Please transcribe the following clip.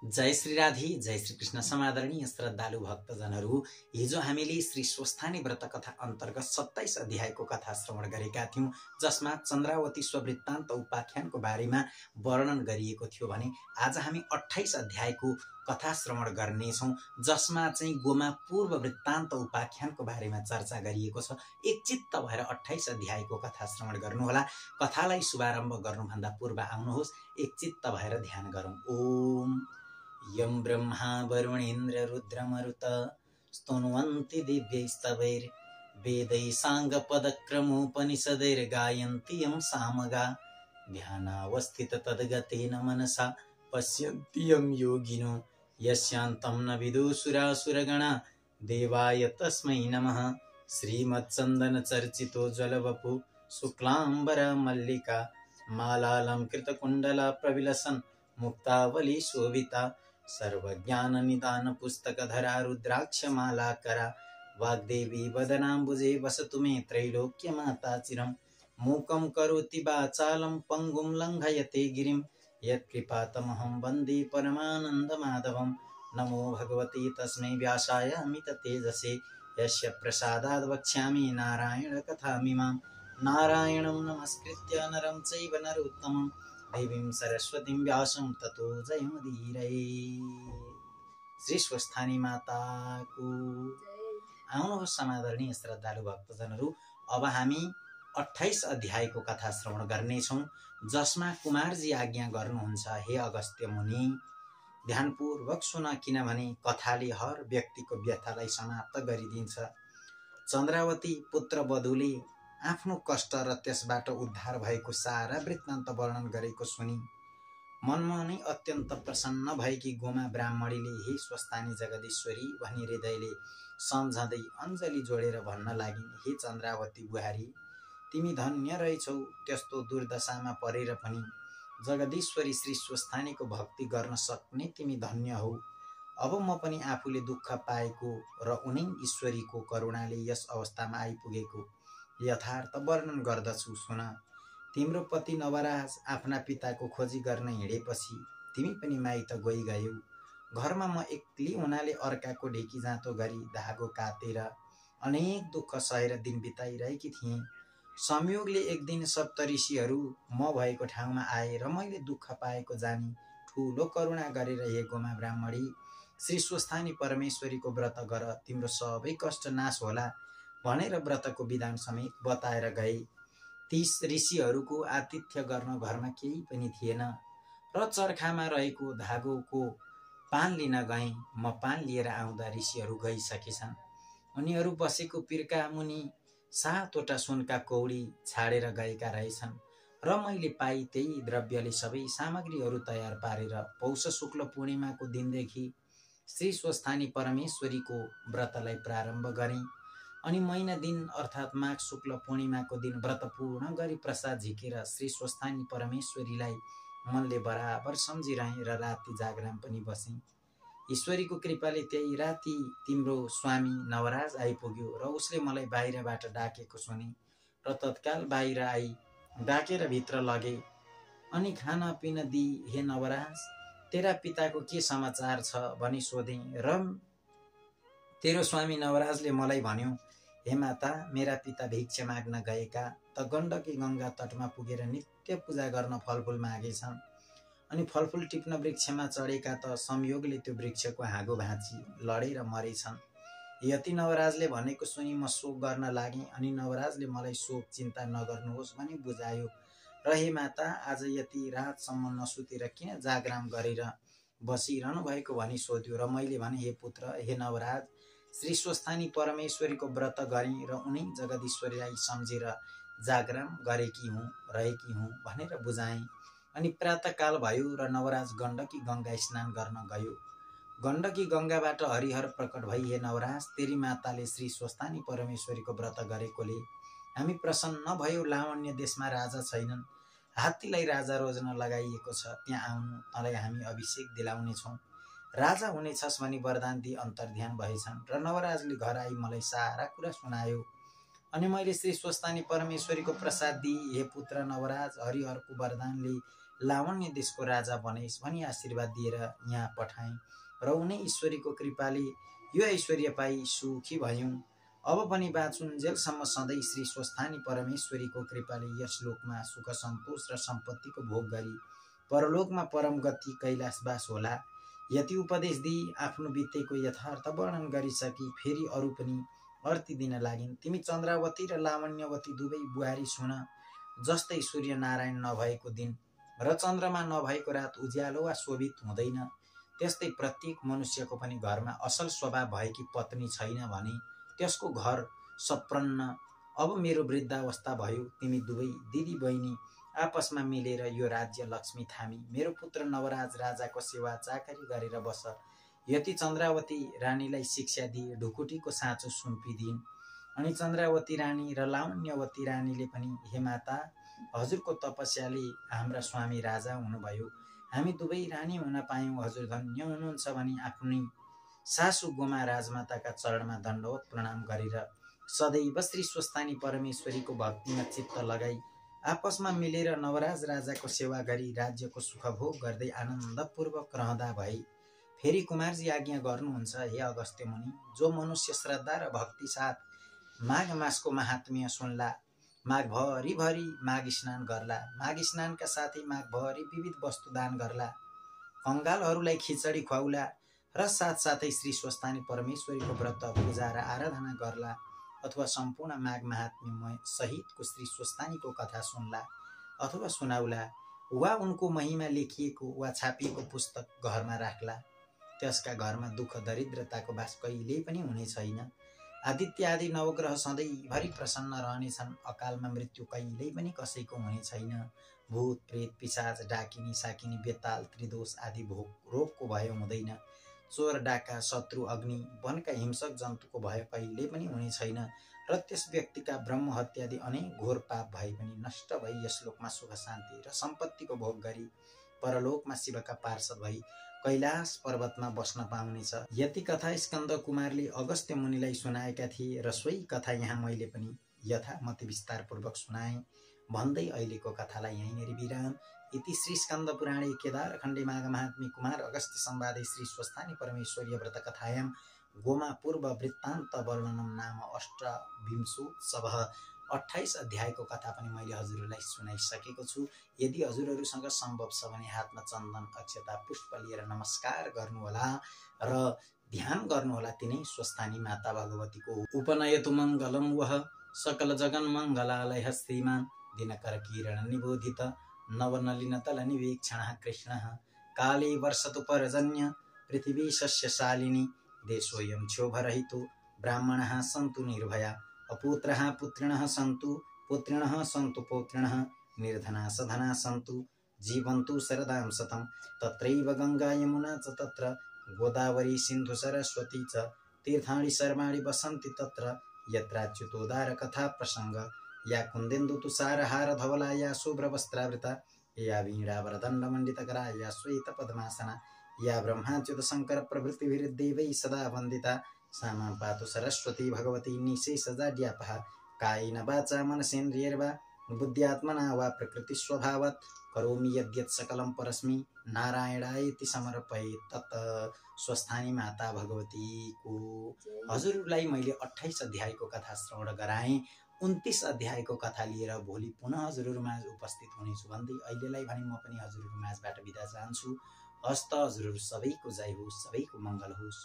जय श्री राधे, जय श्री कृष्ण। समादरणीय श्रद्धालु भक्तजनहरू, हिजो हामीले श्री स्वस्थानी व्रत कथा अन्तर्गत 27 अध्यायको कथा श्रवण गरेका थियौं, जसमा चन्द्रावती स्ववृत्तान्त उपाख्यानको बारेमा वर्णन गरिएको थियो भने आज हामी 28 अध्यायको कथा श्रवण गर्नेछौं, जसमा चाहिँ गोमा पूर्व वृत्तान्त उपाख्यानको बारेमा चर्चा गरिएको छ। एकचित्त भएर 28 अध्यायको कथा श्रवण गर्नुहोला। कथालाई शुभारम्भ गर्नुभन्दा पूर्व आउनुहोस्, एकचित्त भएर ध्यान गरौं। ओम यं ब्रह्मा वरुणेन्द्र रुद्रमरुत स्तुन्वन्ति दिव्यैस्तवैर् वेदैः साङ्गपदक्रमोपनिषदैर्गायन्ति यं सामगा ध्यानावस्थित तद्गतेन मनसा पश्यन्ति यं योगिनो यस्यान्तं न विदुषुरासुरगणा देवाय तस्मै नमः। श्रीमत्चन्दन चर्चितो ज्वलवपु शुक्लाम्बर मल्लिका मालालंकृतकुण्डला प्रविलसन् मुक्तावली शोभिता सर्वज्ञान निदान पुस्तकधरा रुद्राक्षमालाकरा वाग्देवी वदनाम्बुजे वसतु मे त्रैलोक्य माता चिरं मूकं करोति वाचालं पंगुं लंघयते गिरिं यत्कृपातमहं वन्दे परमानन्दमाधवं। नमो भगवते तस्मै व्यासाय अमिततेजसे यस्य प्रसादाद् वक्ष्यामि नारायण कथामिमां। नारायणं नमस्कृत्य नरं चैव नरोत्तमं देवीं सरस्वतीं व्यासं ततो जयमुदीरये। श्री स्वस्थानी माता को आउनुहोस् समादरणीय श्रद्धालु भक्तजनहरू। अब हामी 28 अध्यायको कथा श्रवण गर्नेछौं, जसमा कुमारजी आज्ञा गर्नुहुन्छ, हे अगस्त्य मुनि ध्यानपूर्वक सुन, किनभने कथाले हर व्यक्तिको व्यथालाई समाप्त गरिदिन्छ। चन्द्रावती पुत्र वधुले आफ्नो कष्ट र त्यसबाट उद्धार भएको सारा वृत्तान्त वर्णन गरेको सुनि मनमा नै अत्यन्त प्रसन्न भएकी गोमा ब्राह्मणीले हे स्वस्थानी जगदीश्वरी भनी हृदयले सम्झँदै अञ्जली जोडेर भन्न लागिन्, हे चन्द्रावती बुहारी, तिमी धन्य रहेछौ। त्यस्तो दुर्दशामा परेर पनि जगदीश्वरी श्री स्वस्थानीको भक्ति गर्न सक्ने तिमी धन्य हौ। अब म पनि आफूले दुःख पाएको र उनै ईश्वरीको करुणाले यस अवस्थामा आइपुगेको यथार्थ वर्णन गर्दछु, सुन। तिम्रो पति नवराज आफ्ना पिताको खोजी गर्न हिँडेपछि तिमी पनि माइत गइगयौ। घरमा म एक्लै हुनाले अर्काको ढेकी जाँतो गरी धागो काटेर अनेक दुःख सहेर दिन बिताइरहेकी थिएँ। संयोगले एक दिन सप्तऋषिहरू म भएको ठाउँमा आए र मैले दुःख पाएको जानी ठूलो करुणा गरेर हे गोमा ब्राह्मणी, श्री स्वस्थानी परमेश्वरीको व्रत गर, तिम्रो सबै कष्ट नाश होला भनेर व्रतको विधान समेत बताएर गए। ती ऋषिहरूको आतिथ्य गर्न घरमा केही पनि थिएन र चर्खामा रहेको धागोको पान लिन गएँ। म पान लिएर आउँदा ऋषिहरू गइसकेछन्। उनीहरू बसेको पिर्का मुनि 7वटा सुनका कौडी छाडेर गएका रहेछन् र मैले पाई त्यही द्रव्यले सबै सामग्रीहरू तयार पारेर पौष शुक्ल पूर्णिमाको दिनदेखि श्री स्वस्थानी परमेश्वरीको व्रतलाई प्रारम्भ गरेँ। अनि महिना दिन अर्थात् माघ शुक्ल पूर्णिमाको दिन व्रत पूर्ण गरी प्रसाद झिकेर श्री स्वस्थानी परमेश्वरीलाई मनले बराबर सम्झिरहेँ र राति जागराम पनि बसेँ। ईश्वरीको कृपाले त्यही राति तिम्रो स्वामी नवराज आइपुग्यो र उसले मलाई बाहिरबाट डाकेको सुने र तत्काल बाहिर आई डाकेर भित्र लगे अनि खाना पिन दिई, हे नवराज, तेरा पिताको के समाचार छ भनी सोधेँ र तेरो स्वामी नवराजले मलाई भन्यो, हे माता, मेरा पिता भिक्षा माग्न गएका त गण्डकी गंगा तटमा पुगेर नित्य पूजा गर्न फलफूल मागेछन्। अनि फलफूल टिप्न वृक्षमा चढेका त संयोगले त्यो वृक्षको हाँगो भाँची लडेर मरेछन्। यति नवराजले भनेको सुनि म शोक गर्न लागेँ अनि नवराजले मलाई शोक चिन्ता नगर्नुहोस् भनी बुझायो र हे माता, आज यति रातसम्म नसुतेर किन जागराम गरेर बसिरहनु भएको भनी सोध्यो र मैले भने, हे पुत्र, हे नवराज, श्री स्वस्थानी परमेश्वरीको व्रत गरेँ र उनै जगदीश्वरीलाई सम्झेर जागराम गरेकी रहेकी हुँ भनेर बुझाएँ। अनि प्रातःकाल भयो र नवराज गण्डकी गंगा स्नान गर्न गयो। गण्डकी गंगाबाट हरिहर प्रकट भई, हे नवराज, तेरी माताले श्री स्वस्थानी परमेश्वरीको व्रत गरेकोले हामी प्रसन्न भयो। लावण्य देशमा राजा छैनन्, हात्तीलाई राजा रोज्न लगाइएको छ, त्यहाँ आउनु, तँलाई हामी अभिषेक दिलाउनेछौँ, राजा हुनेछस् भनी वरदान दिई अन्तर्ध्यान भएछन्। र नवराजले घर आई मलाई सारा कुरा सुनायो अनि मैले श्री स्वस्थानी परमेश्वरीको प्रसाद दिई, हे पुत्र नवराज, हरिहरको वरदानले लावण्य देशको राजा बनेस् भनी आशीर्वाद दिएर यहाँ पठाएँ र उनै ईश्वरीको कृपाले यो ऐश्वर्य पाई सुखी भयौँ। अब पनि बाँचुन् जेलसम्म सधैँ श्री स्वस्थानी परमेश्वरीको कृपाले यस लोकमा सुख सन्तोष र सम्पत्तिको भोग गरी परलोकमा परम गति कैलाशवास होला। यति उपदेश दिई आफ्नो बितेको यथार्थ वर्णन गरिसकी फेरि अरू पनि अर्ती दिन लागिन्। तिमी चन्द्रावती र लावण्यवती दुवै बुहारी सुन। जस्तै सूर्य नारायण नभएको दिन र चन्द्रमा नभएको रात उज्यालो वा शोभित हुँदैन, त्यस्तै प्रत्येक मनुष्यको पनि घरमा असल स्वभाव भएकी पत्नी छैन भने त्यसको घर सप्रन्न। अब मेरो वृद्धावस्था भयो, तिमी दुवै दिदी बहिनी आपसमा मिलेर यो राज्य लक्ष्मी थामी मेरो पुत्र नवराज राजाको सेवा चाकरी गरेर बस। यति चन्द्रावती रानीलाई शिक्षा दिए, ढुकुटीको साँचो सुम्पिदिन्। अनि चन्द्रावती रानी र लावण्यवती रानीले पनि, हे माता, हजुरको तपस्याले हाम्रा स्वामी राजा हुनुभयो, हामी दुवै रानी हुन पायौँ, हजुर धन्य हुनुहुन्छ भनी आफ्नै सासू गोमा राजमाताका चरणमा दण्डवत प्रणाम गरेर सदैव श्री स्वस्थानी परमेश्वरीको भक्तिमा चित्त लगाई आपसमा मिलेर नवराज राजाको सेवा गरी राज्यको सुखभोग गर्दै आनन्दपूर्वक रहँदा भए। फेरि कुमारजी आज्ञा गर्नुहुन्छ, हे अगस्त्य मुनि, जो मनुष्य श्रद्धा र भक्ति साथ माघ मासको महात्म्य सुन्ला, माघ भरि माघ स्नान गर्ला, माघ स्नानका साथै माघ भरि विविध वस्तु दान गर्ला, कङ्गालहरूलाई खिचडी खुवाउला र साथसाथै श्री स्वस्थानी परमेश्वरीको व्रत पूजा र आराधना गर्ला अथवा सम्पूर्ण माघ महात्म्यमय सहितको श्री स्वस्थानीको कथा सुन्ला अथवा सुनाउला वा उनको महिमा लेखिएको वा छापिएको पुस्तक घरमा राख्ला, त्यसका घरमा दुःख दरिद्रताको बास कहिल्यै पनि हुने छैन। आदित्य आदि नवग्रह सधैँभरि प्रसन्न रहनेछन्। अकालमा मृत्यु कहिल्यै पनि कसैको हुने छैन। भूत प्रेत पिशाच डाकिनी साकिनी बेताल त्रिदोष आदि रोगको भय हुँदैन। चोर डाका शत्रु अग्नि वनका हिंसक जन्तुको भय कहिल्यै पनि हुने छैन र त्यस व्यक्तिका ब्रह्म हत्यादि अनेक घोर पाप भए पनि नष्ट भई यस लोकमा सुख शान्ति र सम्पत्तिको भोग गरी परलोकमा शिवका पार्षद भई कैलाश पर्वतमा बस्न पाउनेछ। यति कथा स्कन्द कुमारले अगस्त्य मुनिलाई सुनाएका थिए र सोही कथा यहाँ मैले पनि यथामति विस्तारपूर्वक सुनाएँ भन्दै अहिलेको कथालाई यहीँनेरि विराम। इति श्री स्कन्द पुराणे केदारखण्डे माघ महात्म्ये कुमार अगस्त्य संवादे श्री स्वस्थानी परमेश्वरीय व्रत कथायां गोमा पूर्व वृत्तान्त वर्णनम नाम अष्टविंशोत्सवः 28 अध्यायको कथा पनि मैले हजुरहरूलाई सुनाइसकेको छु। यदि हजुरहरूसँग सम्भव छ भने हातमा चन्दन अक्षता पुष्प लिएर नमस्कार गर्नुहोला र ध्यान गर्नुहोला तिनै स्वस्थानी माता भगवतीको। उपनयतु मङ्गलं वः सकल जगन मङ्गलालयः श्रीमान् दिनकर किरण निबोधित नवनलिनतल निवेक्षणः कृष्णः। काले वर्षतु पर्जन्य पृथिवी सस्यशालिनी देशोऽयं क्षोभरहितो ब्राह्मणः सन्तु निर्भया अपुत्रः पुत्रिणः सन्तु पुत्रिणः सन्तु पौत्रिणः निर्धना सधना सन्तु जीवन्तु शरदां शतं। तत्रैव गंगा यमुना च तत्र गोदावरी सिन्धु सरस्वती च तीर्थाणि सर्वाणि वसन्ति तत्र यत्राच्युतोदार कथा प्रसंग। या कुन्देन्दु तुषारहार धवला या शुभ्रवस्त्रावृता या वीणावरदण्डमण्डितकरा या श्वेतपद्मासना या ब्रह्माच्युत शंकर प्रभृतिभिर्देवैः सदा वन्दिता सा मां पातु सरस्वती भगवती निःशेषजाड्यापहा। कायेन वाचा मनसेन्द्रियैर्वा बुद्ध्यात्मना वा प्रकृतिस्वभावात् करोमि यद्यत् सकलं परस्मै नारायणायेति समर्पयेत्। तत् स्वस्थानी माता भगवती को। हजुरलाई मैले 28 अध्यायको कथा श्रवण गराएँ। 29 अध्यायको कथा लिएर भोलि पुनः हजुरहरूमाझ उपस्थित हुनेछु भन्दै अहिलेलाई भने म पनि हजुरहरूमाझबाट बिदा चाहन्छु। हस्त हजुरहरू सबैको जय होस्, सबैको मङ्गल होस्।